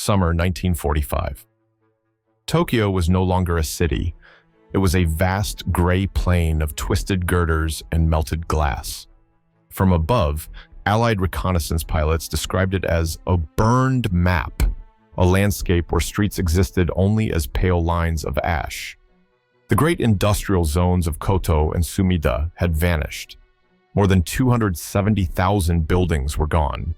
summer 1945. Tokyo was no longer a city. It was a vast gray plain of twisted girders and melted glass. From above, Allied reconnaissance pilots described it as a burned map, a landscape where streets existed only as pale lines of ash. The great industrial zones of Koto and Sumida had vanished. More than 270,000 buildings were gone.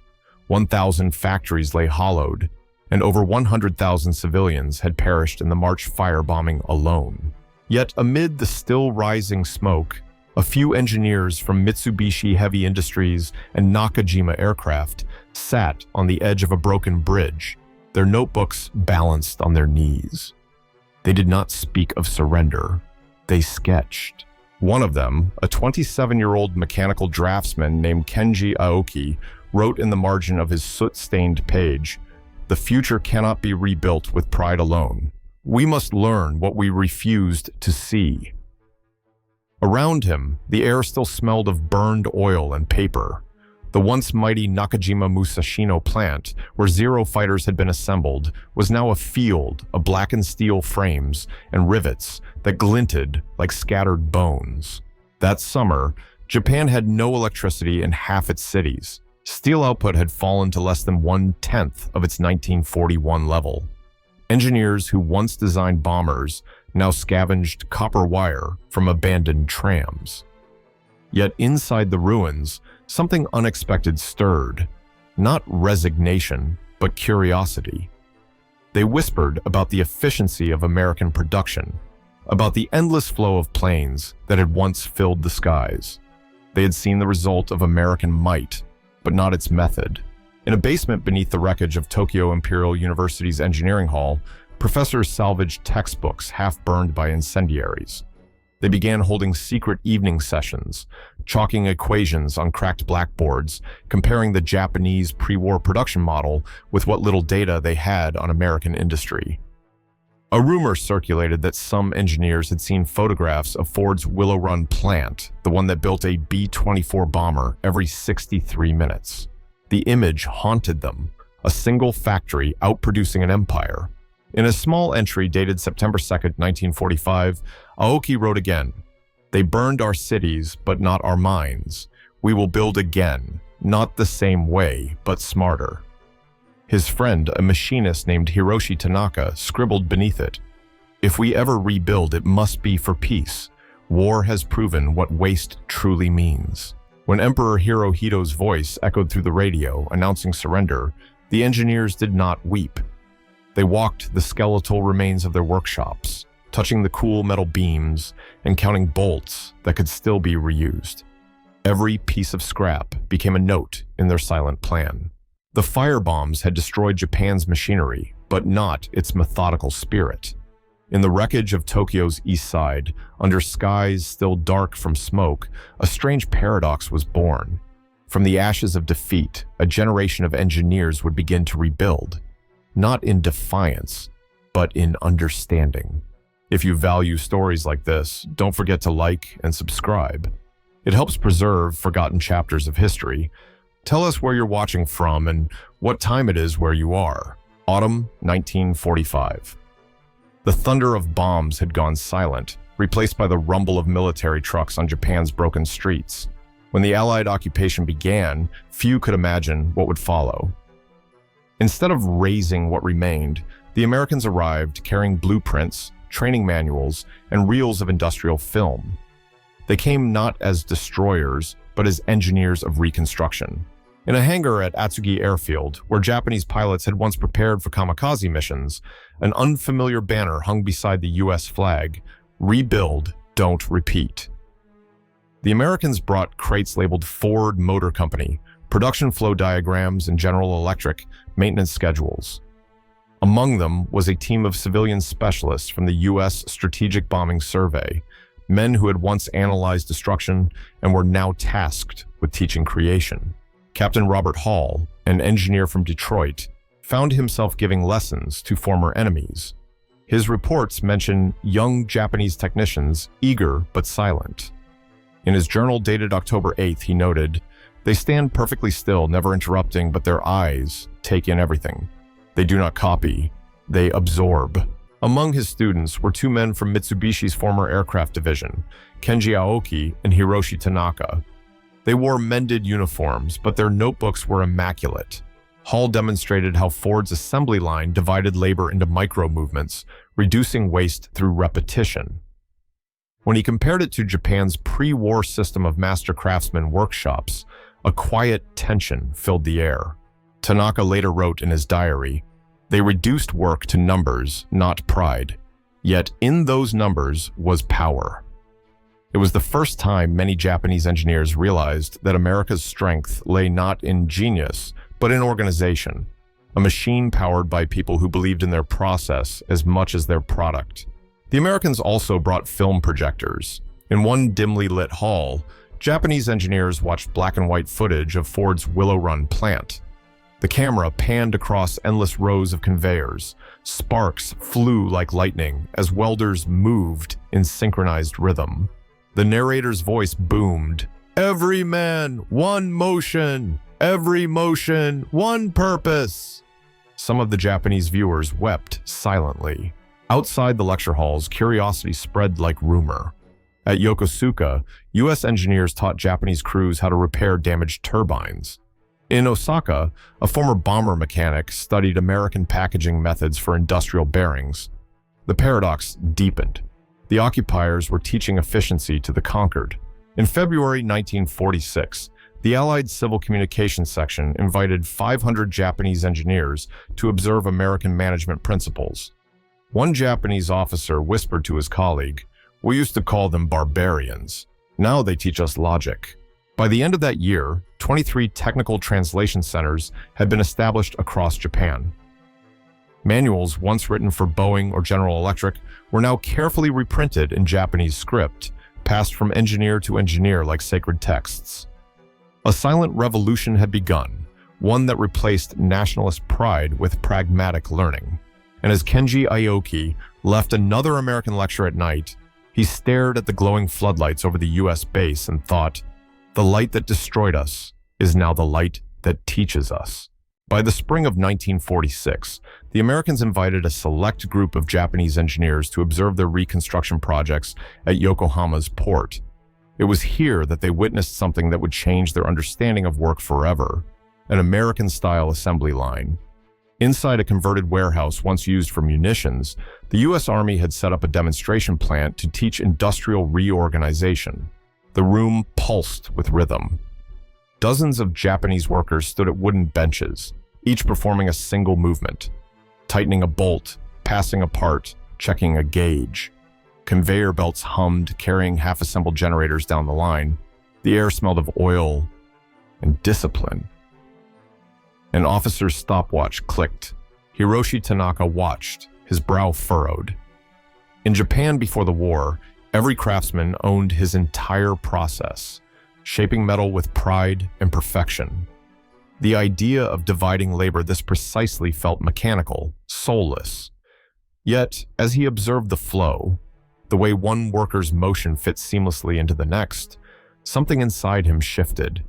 1,000 factories lay hollowed, and over 100,000 civilians had perished in the March firebombing alone. Yet amid the still rising smoke, a few engineers from Mitsubishi Heavy Industries and Nakajima Aircraft sat on the edge of a broken bridge, their notebooks balanced on their knees. They did not speak of surrender. They sketched. One of them, a 27-year-old mechanical draftsman named Kenji Aoki, wrote in the margin of his soot-stained page, "The future cannot be rebuilt with pride alone. We must learn what we refused to see." Around him, the air still smelled of burned oil and paper. The once mighty Nakajima Musashino plant, where Zero fighters had been assembled, was now a field of blackened steel frames and rivets that glinted like scattered bones. That summer, Japan had no electricity in half its cities. Steel output had fallen to less than 1/10 of its 1941 level. Engineers who once designed bombers now scavenged copper wire from abandoned trams. Yet inside the ruins, something unexpected stirred. Not resignation, but curiosity. They whispered about the efficiency of American production, about the endless flow of planes that had once filled the skies. They had seen the result of American might, but not its method. In a basement beneath the wreckage of Tokyo Imperial University's engineering hall, professors salvaged textbooks half-burned by incendiaries. They began holding secret evening sessions, chalking equations on cracked blackboards, comparing the Japanese pre-war production model with what little data they had on American industry. A rumor circulated that some engineers had seen photographs of Ford's Willow Run plant, the one that built a B-24 bomber every 63 minutes. The image haunted them, a single factory outproducing an empire. In a small entry dated September 2nd, 1945, Aoki wrote again, "They burned our cities, but not our minds. We will build again, not the same way, but smarter." His friend, a machinist named Hiroshi Tanaka, scribbled beneath it, "If we ever rebuild, it must be for peace. War has proven what waste truly means." When Emperor Hirohito's voice echoed through the radio announcing surrender, the engineers did not weep. They walked the skeletal remains of their workshops, touching the cool metal beams and counting bolts that could still be reused. Every piece of scrap became a note in their silent plan. The firebombs had destroyed Japan's machinery, but not its methodical spirit. In the wreckage of Tokyo's east side, under skies still dark from smoke, a strange paradox was born. From the ashes of defeat, a generation of engineers would begin to rebuild. Not in defiance, but in understanding. If you value stories like this, don't forget to like and subscribe. It helps preserve forgotten chapters of history. Tell us where you're watching from and what time it is where you are. Autumn 1945. The thunder of bombs had gone silent, replaced by the rumble of military trucks on Japan's broken streets. When the Allied occupation began, few could imagine what would follow. Instead of razing what remained, the Americans arrived carrying blueprints, training manuals, and reels of industrial film. They came not as destroyers, but as engineers of reconstruction. In a hangar at Atsugi Airfield, where Japanese pilots had once prepared for kamikaze missions, an unfamiliar banner hung beside the US flag, "Rebuild, don't repeat." The Americans brought crates labeled Ford Motor Company, production flow diagrams, and General Electric maintenance schedules. Among them was a team of civilian specialists from the U.S. Strategic Bombing Survey, men who had once analyzed destruction and were now tasked with teaching creation. Captain Robert Hall, an engineer from Detroit, found himself giving lessons to former enemies. His reports mention young Japanese technicians, eager but silent. In his journal dated October 8th, he noted, "They stand perfectly still, never interrupting, but their eyes take in everything. They do not copy, they absorb. Among his students were two men from Mitsubishi's former aircraft division, Kenji Aoki and Hiroshi Tanaka. They wore mended uniforms, but their notebooks were immaculate. Hall demonstrated how Ford's assembly line divided labor into micro-movements, reducing waste through repetition. When he compared it to Japan's pre-war system of master craftsman workshops, a quiet tension filled the air. Tanaka later wrote in his diary, "They reduced work to numbers, not pride. Yet in those numbers was power." It was the first time many Japanese engineers realized that America's strength lay not in genius, but in organization, a machine powered by people who believed in their process as much as their product. The Americans also brought film projectors. In one dimly lit hall, Japanese engineers watched black and white footage of Ford's Willow Run plant. The camera panned across endless rows of conveyors. Sparks flew like lightning as welders moved in synchronized rhythm. The narrator's voice boomed, "Every man, one motion! Every motion, one purpose!" Some of the Japanese viewers wept silently. Outside the lecture halls, curiosity spread like rumor. At Yokosuka, U.S. engineers taught Japanese crews how to repair damaged turbines. In Osaka, a former bomber mechanic studied American packaging methods for industrial bearings. The paradox deepened. The occupiers were teaching efficiency to the conquered. In February 1946, the Allied Civil Communications Section invited 500 Japanese engineers to observe American management principles. One Japanese officer whispered to his colleague, "We used to call them barbarians. Now they teach us logic." By the end of that year, 23 technical translation centers had been established across Japan. Manuals once written for Boeing or General Electric were now carefully reprinted in Japanese script, passed from engineer to engineer like sacred texts. A silent revolution had begun, one that replaced nationalist pride with pragmatic learning. And as Kenji Aoki left another American lecture at night, he stared at the glowing floodlights over the U.S. base and thought, "The light that destroyed us is now the light that teaches us." By the spring of 1946, the Americans invited a select group of Japanese engineers to observe their reconstruction projects at Yokohama's port. It was here that they witnessed something that would change their understanding of work forever, an American-style assembly line. Inside a converted warehouse once used for munitions, the U.S. Army had set up a demonstration plant to teach industrial reorganization. The room pulsed with rhythm. Dozens of Japanese workers stood at wooden benches, each performing a single movement, tightening a bolt, passing a part, checking a gauge. Conveyor belts hummed, carrying half-assembled generators down the line. The air smelled of oil and discipline. An officer's stopwatch clicked. Hiroshi Tanaka watched, his brow furrowed. In Japan before the war, every craftsman owned his entire process, shaping metal with pride and perfection. The idea of dividing labor this precisely felt mechanical, soulless. Yet, as he observed the flow, the way one worker's motion fit seamlessly into the next, something inside him shifted.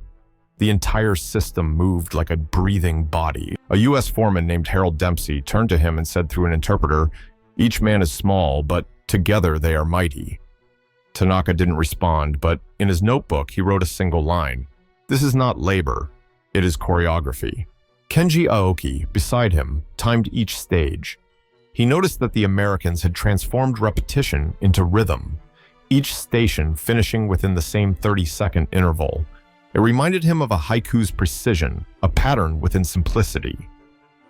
The entire system moved like a breathing body. A U.S. foreman named Harold Dempsey turned to him and said through an interpreter, "Each man is small, but together they are mighty." Tanaka didn't respond, but in his notebook he wrote a single line. "This is not labor, it is choreography." Kenji Aoki, beside him, timed each stage. He noticed that the Americans had transformed repetition into rhythm, each station finishing within the same 30-second interval. It reminded him of a haiku's precision, a pattern within simplicity.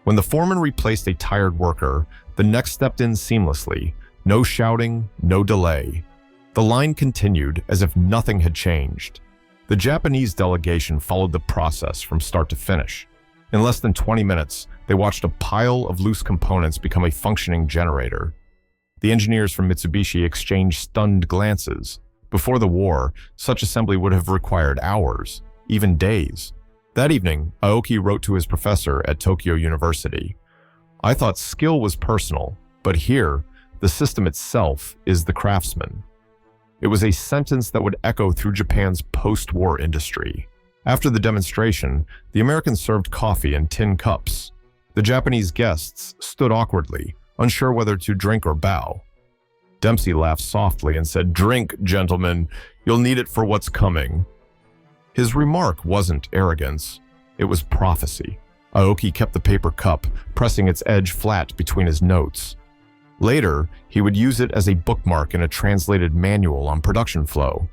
When the foreman replaced a tired worker, the next stepped in seamlessly, no shouting, no delay. The line continued as if nothing had changed. The Japanese delegation followed the process from start to finish. In less than 20 minutes, they watched a pile of loose components become a functioning generator. The engineers from Mitsubishi exchanged stunned glances. Before the war, such assembly would have required hours, even days. That evening, Aoki wrote to his professor at Tokyo University, "I thought skill was personal, but here, the system itself is the craftsman." It was a sentence that would echo through Japan's post-war industry. After the demonstration, the Americans served coffee in tin cups. The Japanese guests stood awkwardly, unsure whether to drink or bow. Dempsey laughed softly and said, "Drink, gentlemen. You'll need it for what's coming." His remark wasn't arrogance. It was prophecy. Aoki kept the paper cup, pressing its edge flat between his notes. Later, he would use it as a bookmark in a translated manual on production flow.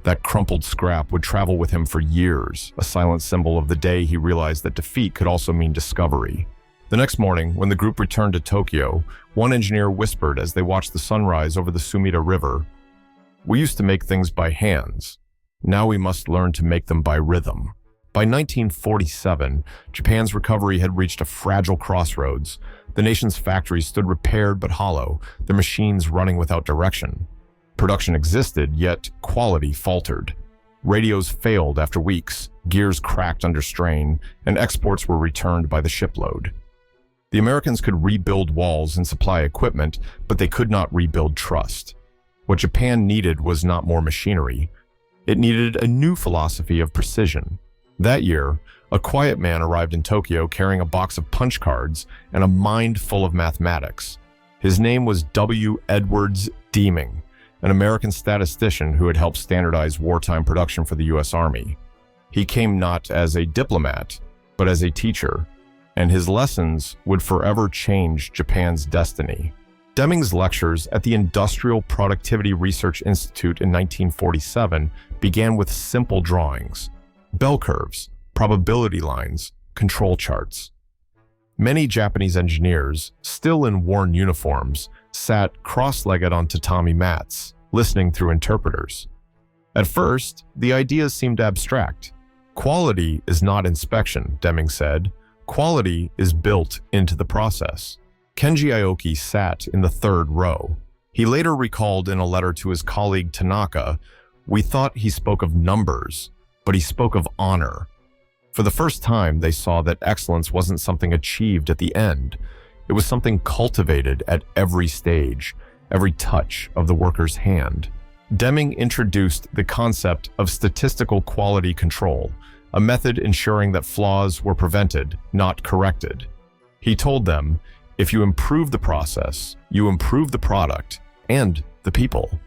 That crumpled scrap would travel with him for years, a silent symbol of the day he realized that defeat could also mean discovery. The next morning, when the group returned to Tokyo, one engineer whispered as they watched the sunrise over the Sumida River, "We used to make things by hands. Now we must learn to make them by rhythm." By 1947, Japan's recovery had reached a fragile crossroads. The nation's factories stood repaired but hollow, their machines running without direction. Production existed, yet quality faltered. Radios failed after weeks, gears cracked under strain, and exports were returned by the shipload. The Americans could rebuild walls and supply equipment, but they could not rebuild trust. What Japan needed was not more machinery. It needed a new philosophy of precision. That year, a quiet man arrived in Tokyo carrying a box of punch cards and a mind full of mathematics. His name was W. Edwards Deming, an American statistician who had helped standardize wartime production for the U.S. Army. He came not as a diplomat, but as a teacher, and his lessons would forever change Japan's destiny. Deming's lectures at the Industrial Productivity Research Institute in 1947 began with simple drawings: bell curves, probability lines, control charts. Many Japanese engineers, still in worn uniforms, sat cross-legged on tatami mats, listening through interpreters. At first, the ideas seemed abstract. "Quality is not inspection," Deming said. "Quality is built into the process." Kenji Aoki sat in the third row. He later recalled in a letter to his colleague Tanaka, "We thought he spoke of numbers, but he spoke of honor." For the first time, they saw that excellence wasn't something achieved at the end. It was something cultivated at every stage, every touch of the worker's hand. Deming introduced the concept of statistical quality control, a method ensuring that flaws were prevented, not corrected. He told them, if you improve the process, you improve the product and the people.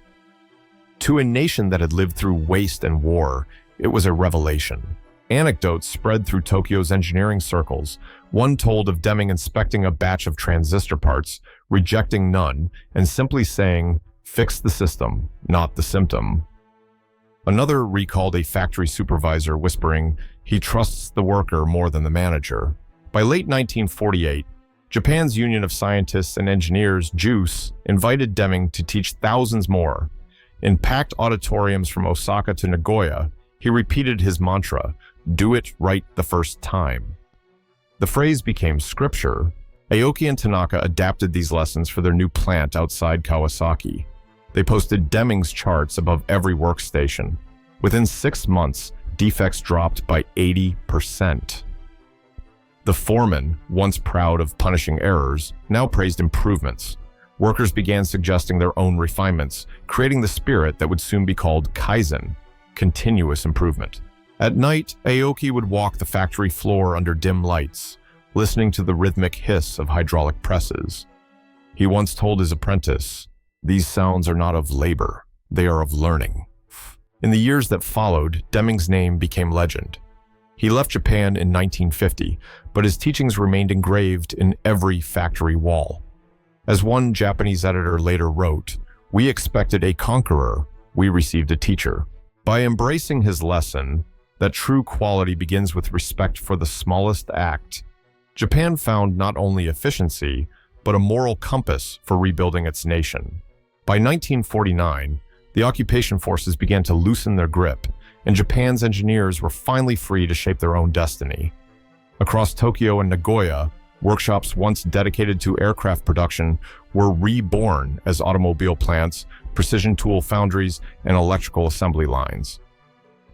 To a nation that had lived through waste and war, it was a revelation. Anecdotes spread through Tokyo's engineering circles. One told of Deming inspecting a batch of transistor parts, rejecting none, and simply saying, "Fix the system, not the symptom." Another recalled a factory supervisor whispering, "He trusts the worker more than the manager." By late 1948, Japan's Union of Scientists and Engineers, JUICE, invited Deming to teach thousands more. In packed auditoriums from Osaka to Nagoya, he repeated his mantra, "Do it right the first time." The phrase became scripture. Aoki and Tanaka adapted these lessons for their new plant outside Kawasaki. They posted Deming's charts above every workstation. Within 6 months, defects dropped by 80%. The foreman, once proud of punishing errors, now praised improvements. Workers began suggesting their own refinements, creating the spirit that would soon be called Kaizen, continuous improvement. At night, Aoki would walk the factory floor under dim lights, listening to the rhythmic hiss of hydraulic presses. He once told his apprentice, "These sounds are not of labor, they are of learning." In the years that followed, Deming's name became legend. He left Japan in 1950, but his teachings remained engraved in every factory wall. As one Japanese editor later wrote, "We expected a conqueror, we received a teacher." By embracing his lesson, that true quality begins with respect for the smallest act, Japan found not only efficiency, but a moral compass for rebuilding its nation. By 1949, the occupation forces began to loosen their grip, and Japan's engineers were finally free to shape their own destiny. Across Tokyo and Nagoya, workshops once dedicated to aircraft production were reborn as automobile plants, precision tool foundries, and electrical assembly lines.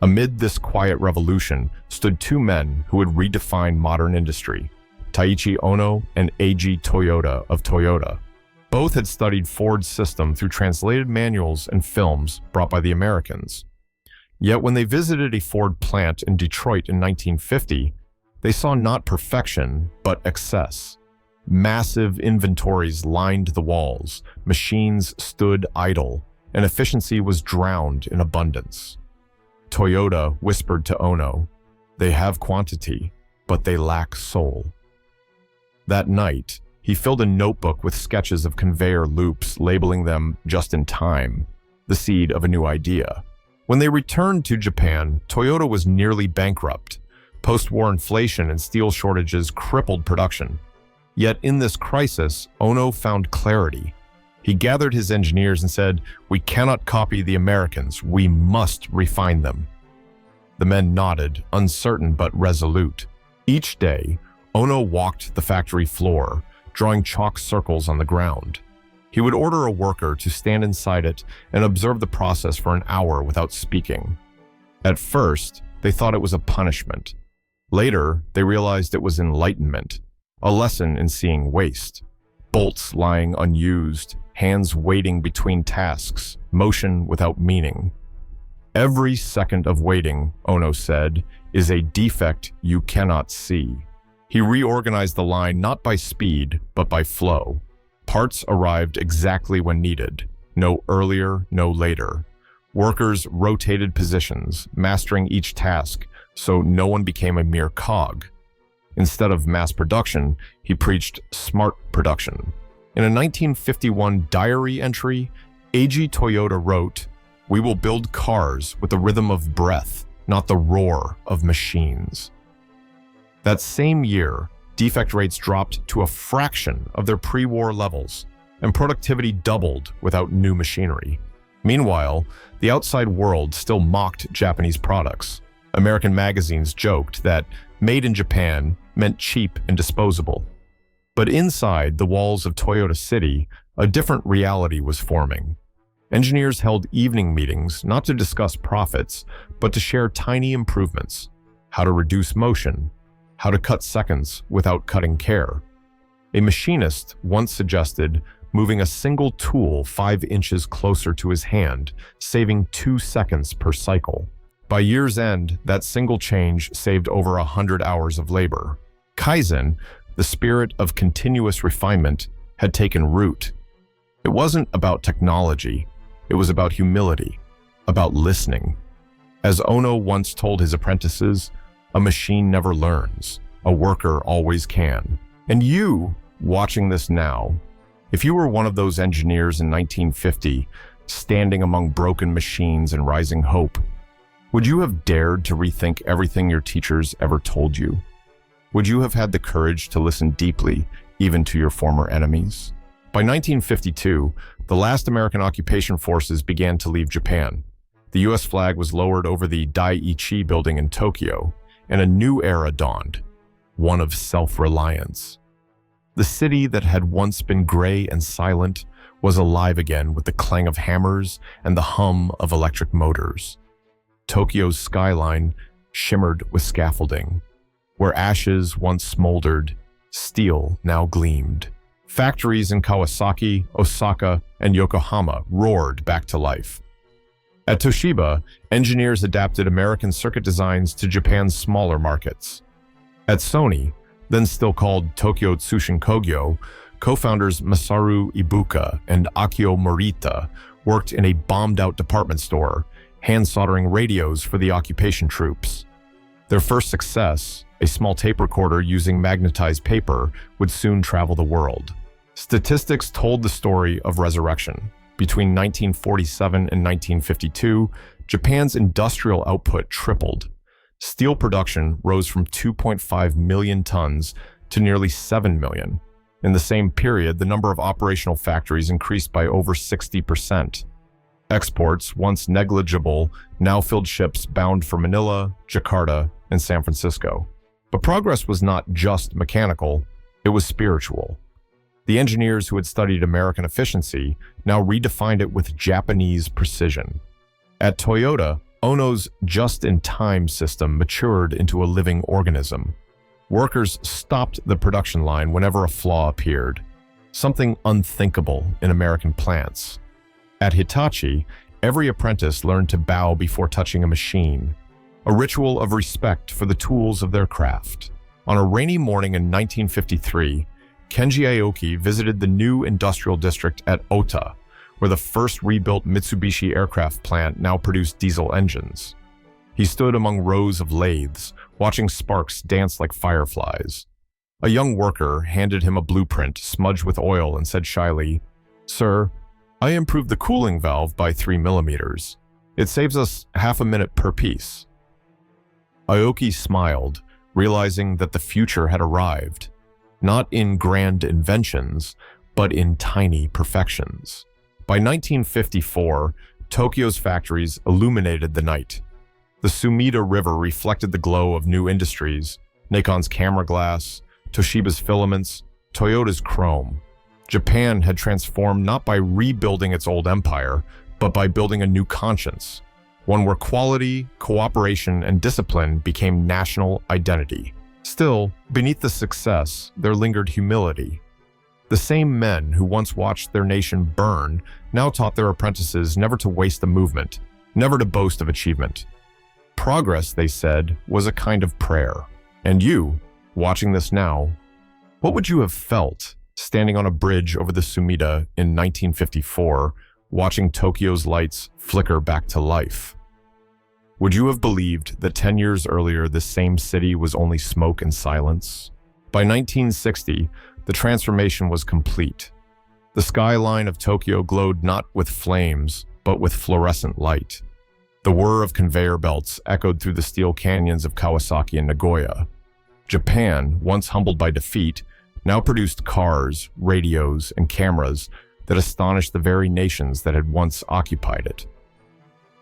Amid this quiet revolution stood two men who would redefine modern industry, Taiichi Ohno and Eiji Toyota of Toyota. Both had studied Ford's system through translated manuals and films brought by the Americans. Yet when they visited a Ford plant in Detroit in 1950, They saw not perfection, but excess. Massive inventories lined the walls, machines stood idle, and efficiency was drowned in abundance. Toyota whispered to Ono, "They have quantity, but they lack soul." That night, he filled a notebook with sketches of conveyor loops, labeling them just in time, the seed of a new idea. When they returned to Japan, Toyota was nearly bankrupt. Post-war inflation and steel shortages crippled production. Yet in this crisis, Ono found clarity. He gathered his engineers and said, "We cannot copy the Americans, we must refine them." The men nodded, uncertain but resolute. Each day, Ono walked the factory floor, drawing chalk circles on the ground. He would order a worker to stand inside it and observe the process for an hour without speaking. At first, they thought it was a punishment. Later, they realized it was enlightenment, a lesson in seeing waste. Bolts lying unused, hands waiting between tasks, motion without meaning. "Every second of waiting," Ono said, "is a defect you cannot see." He reorganized the line not by speed, but by flow. Parts arrived exactly when needed, no earlier, no later. Workers rotated positions, mastering each task, so no one became a mere cog. Instead of mass production, he preached smart production. In a 1951 diary entry, Eiji Toyota wrote, "We will build cars with the rhythm of breath, not the roar of machines." That same year, defect rates dropped to a fraction of their pre-war levels, and productivity doubled without new machinery. Meanwhile, the outside world still mocked Japanese products. American magazines joked that "made in Japan" meant cheap and disposable. But inside the walls of Toyota City, a different reality was forming. Engineers held evening meetings not to discuss profits, but to share tiny improvements: how to reduce motion, how to cut seconds without cutting care. A machinist once suggested moving a single tool 5 inches closer to his hand, saving 2 seconds per cycle. By year's end, that single change saved over 100 hours of labor. Kaizen, the spirit of continuous refinement, had taken root. It wasn't about technology, it was about humility, about listening. As Ono once told his apprentices, "A machine never learns, a worker always can." And you, watching this now, if you were one of those engineers in 1950, standing among broken machines and rising hope, would you have dared to rethink everything your teachers ever told you? Would you have had the courage to listen deeply, even to your former enemies? By 1952, the last American occupation forces began to leave Japan. The US flag was lowered over the Daiichi building in Tokyo, and a new era dawned, one of self-reliance. The city that had once been gray and silent was alive again with the clang of hammers and the hum of electric motors. Tokyo's skyline shimmered with scaffolding. Where ashes once smoldered, steel now gleamed. Factories in Kawasaki, Osaka, and Yokohama roared back to life. At Toshiba, engineers adapted American circuit designs to Japan's smaller markets. At Sony, then still called Tokyo Tsushin Kogyo, co-founders Masaru Ibuka and Akio Morita worked in a bombed-out department store, hand-soldering radios for the occupation troops. Their first success, a small tape recorder using magnetized paper, would soon travel the world. Statistics told the story of resurrection. Between 1947 and 1952, Japan's industrial output tripled. Steel production rose from 2.5 million tons to nearly 7 million. In the same period, the number of operational factories increased by over 60%. Exports, once negligible, now filled ships bound for Manila, Jakarta, and San Francisco. But progress was not just mechanical, it was spiritual. The engineers who had studied American efficiency now redefined it with Japanese precision. At Toyota, Ono's just-in-time system matured into a living organism. Workers stopped the production line whenever a flaw appeared, something unthinkable in American plants. At Hitachi, every apprentice learned to bow before touching a machine, a ritual of respect for the tools of their craft. On a rainy morning in 1953, Kenji Aoki visited the new industrial district at Ota, where the first rebuilt Mitsubishi aircraft plant now produced diesel engines. He stood among rows of lathes, watching sparks dance like fireflies. A young worker handed him a blueprint smudged with oil and said shyly, "Sir, I improved the cooling valve by 3 millimeters. It saves us half a minute per piece." Aoki smiled, realizing that the future had arrived, not in grand inventions, but in tiny perfections. By 1954, Tokyo's factories illuminated the night. The Sumida River reflected the glow of new industries, Nikon's camera glass, Toshiba's filaments, Toyota's chrome. Japan had transformed not by rebuilding its old empire, but by building a new conscience, one where quality, cooperation, and discipline became national identity. Still, beneath the success, there lingered humility. The same men who once watched their nation burn now taught their apprentices never to waste a movement, never to boast of achievement. Progress, they said, was a kind of prayer. And you, watching this now, what would you have felt standing on a bridge over the Sumida in 1954, watching Tokyo's lights flicker back to life? Would you have believed that 10 years earlier this same city was only smoke and silence? By 1960, the transformation was complete. The skyline of Tokyo glowed not with flames, but with fluorescent light. The whir of conveyor belts echoed through the steel canyons of Kawasaki and Nagoya. Japan, once humbled by defeat, now produced cars, radios, and cameras that astonished the very nations that had once occupied it.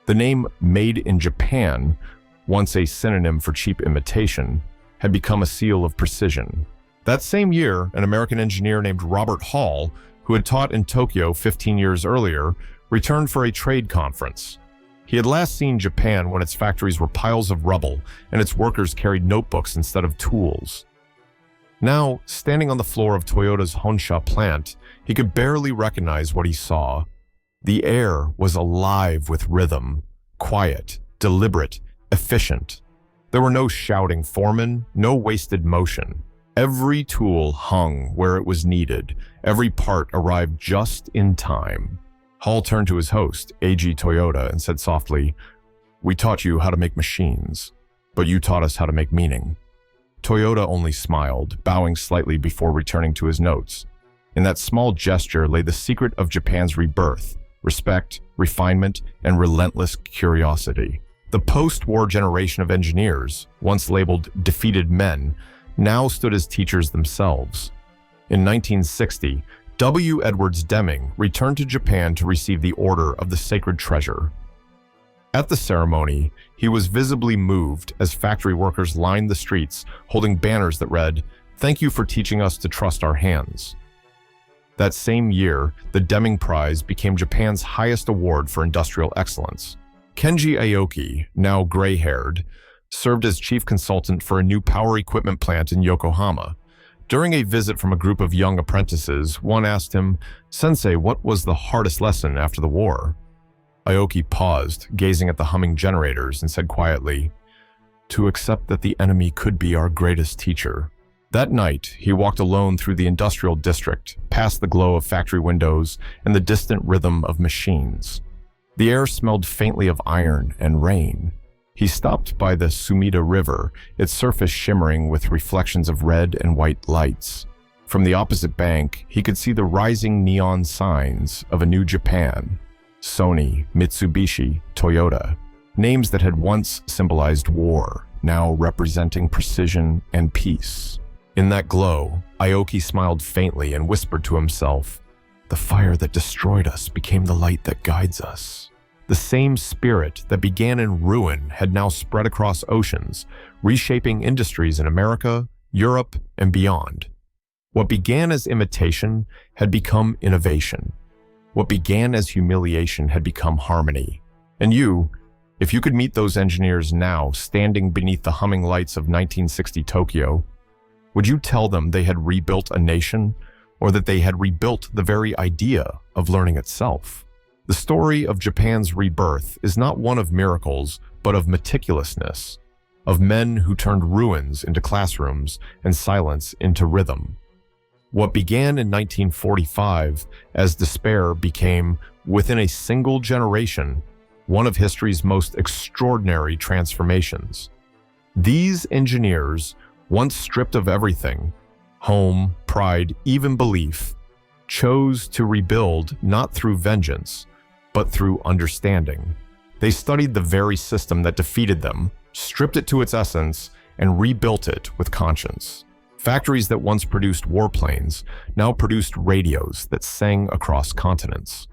The name Made in Japan, once a synonym for cheap imitation, had become a seal of precision. That same year, an American engineer named Robert Hall, who had taught in Tokyo 15 years earlier, returned for a trade conference. He had last seen Japan when its factories were piles of rubble and its workers carried notebooks instead of tools. Now, standing on the floor of Toyota's Honsha plant, he could barely recognize what he saw. The air was alive with rhythm, quiet, deliberate, efficient. There were no shouting foremen, no wasted motion. Every tool hung where it was needed. Every part arrived just in time. Hall turned to his host, A.G. Toyota, and said softly, "We taught you how to make machines, but you taught us how to make meaning." Toyota only smiled, bowing slightly before returning to his notes. In that small gesture lay the secret of Japan's rebirth: respect, refinement, and relentless curiosity. The post-war generation of engineers, once labeled defeated men, now stood as teachers themselves. In 1960, W. Edwards Deming returned to Japan to receive the Order of the Sacred Treasure. At the ceremony, he was visibly moved as factory workers lined the streets holding banners that read, "Thank you for teaching us to trust our hands." That same year, the Deming Prize became Japan's highest award for industrial excellence. Kenji Aoki, now gray-haired, served as chief consultant for a new power equipment plant in Yokohama. During a visit from a group of young apprentices, one asked him, "Sensei, what was the hardest lesson after the war?" Aoki paused, gazing at the humming generators, and said quietly, "To accept that the enemy could be our greatest teacher." That night, he walked alone through the industrial district, past the glow of factory windows and the distant rhythm of machines. The air smelled faintly of iron and rain. He stopped by the Sumida River, its surface shimmering with reflections of red and white lights. From the opposite bank, he could see the rising neon signs of a new Japan: Sony, Mitsubishi, Toyota, names that had once symbolized war, now representing precision and peace. In that glow, Aoki smiled faintly and whispered to himself, "The fire that destroyed us became the light that guides us." The same spirit that began in ruin had now spread across oceans, reshaping industries in America, Europe, and beyond. What began as imitation had become innovation. What began as humiliation had become harmony. And you, if you could meet those engineers now standing beneath the humming lights of 1960 Tokyo, would you tell them they had rebuilt a nation, or that they had rebuilt the very idea of learning itself? The story of Japan's rebirth is not one of miracles, but of meticulousness. of men who turned ruins into classrooms and silence into rhythm. What began in 1945 as despair became, within a single generation, one of history's most extraordinary transformations. These engineers, once stripped of everything, home, pride, even belief, chose to rebuild not through vengeance, but through understanding. They studied the very system that defeated them, stripped it to its essence, and rebuilt it with conscience. Factories that once produced warplanes now produced radios that sang across continents.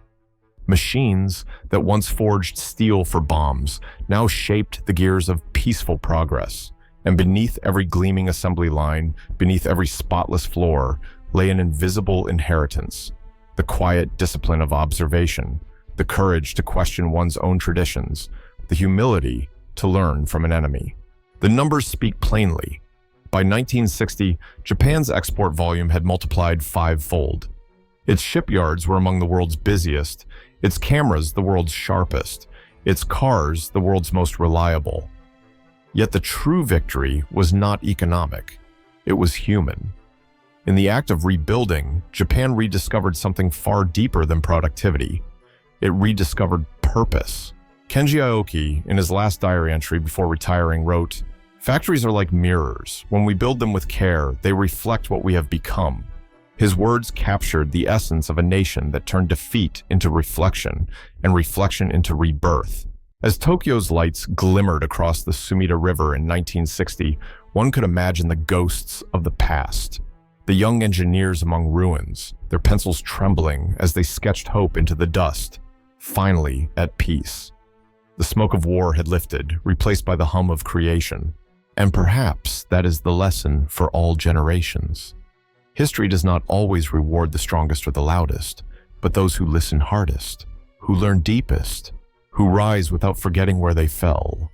Machines that once forged steel for bombs now shaped the gears of peaceful progress. And beneath every gleaming assembly line, beneath every spotless floor, lay an invisible inheritance, the quiet discipline of observation, the courage to question one's own traditions, the humility to learn from an enemy. The numbers speak plainly. By 1960, Japan's export volume had multiplied fivefold. Its shipyards were among the world's busiest, its cameras the world's sharpest, its cars the world's most reliable. Yet the true victory was not economic. It was human. In the act of rebuilding, Japan rediscovered something far deeper than productivity. It rediscovered purpose. Kenji Aoki, in his last diary entry before retiring, wrote, "Factories are like mirrors. When we build them with care, they reflect what we have become." His words captured the essence of a nation that turned defeat into reflection and reflection into rebirth. As Tokyo's lights glimmered across the Sumida River in 1960, one could imagine the ghosts of the past. The young engineers among ruins, their pencils trembling as they sketched hope into the dust, finally at peace. The smoke of war had lifted, replaced by the hum of creation. And perhaps that is the lesson for all generations. History does not always reward the strongest or the loudest, but those who listen hardest, who learn deepest, who rise without forgetting where they fell.